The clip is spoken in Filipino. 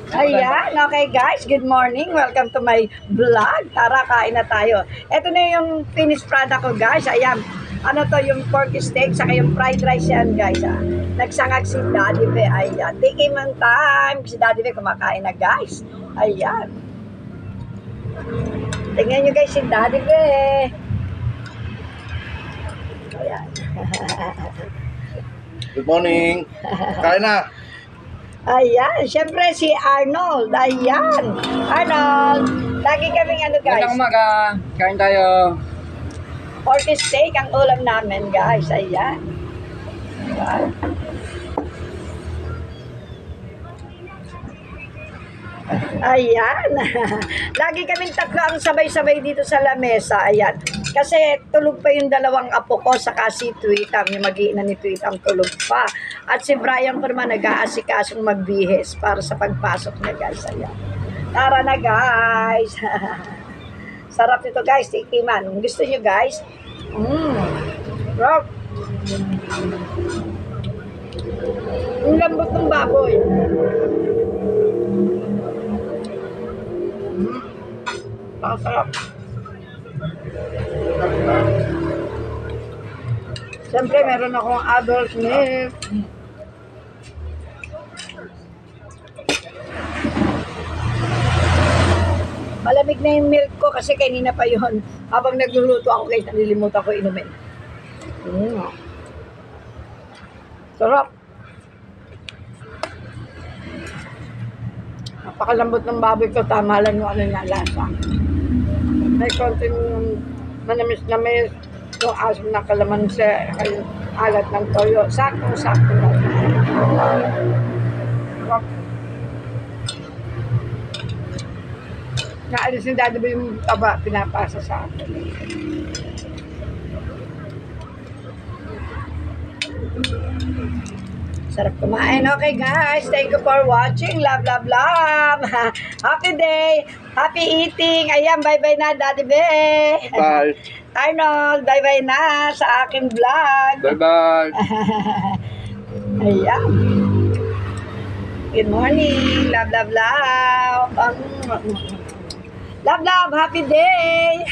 Ayan, okay guys, good morning. Welcome to my vlog. Tara, kain na tayo. Ito na yung finished product ko guys. Ayan, ano to yung pork steak, saka yung fried rice yan guys. Nagsangag si Daddy Be. Ayan, taking man time. Si Daddy Be kumakain na guys. Ayan. Tingnan nyo guys si Daddy Be. Ayan. Good morning. Kain na. Ayan, syempre si Arnold. Ayan, Arnold. Lagi kaming ano guys. Magandang umaga. Kain tayo. Pork steak ang ulam namin guys. Ayan. Ayan. Lagi kaming tatlo ang sabay-sabay dito sa lamesa. Ayan. Kasi tulog pa yung dalawang apo ko saka si Tweetam. Yung mag-iina ni Tweetam tulog pa. At si Brian pa naman nag-aasikasong magbihis para sa pagpasok niya guys. Ayan. Tara na guys. Sarap nito guys. Tikiman. Kung gusto nyo guys. Rock. Ang lambot ng baboy. Sarap. Siyempre, meron akong adult milk. Malamig na yung milk ko kasi kanina pa yun. Habang nagluluto ako guys, nalilimutan ko inumin. Sarap. Napakalambot ng baboy ko. Tama lang yung ano niya, lasa. May konting manamis-namis. Yung asim na kalamansi. Yung alat ng toyo. Sakto-sakto lang. Naalis ni Daddy ba yung taba, pinapasa sa akin. Sarap kumain. Okay guys, thank you for watching. Love, love, love. Happy day. Happy eating. Ayan, bye-bye na Daddy Be. Bye. Arnold, bye-bye na sa aking vlog. Bye-bye. Ayan. Good morning. Love, love, love. Love, love. Happy day.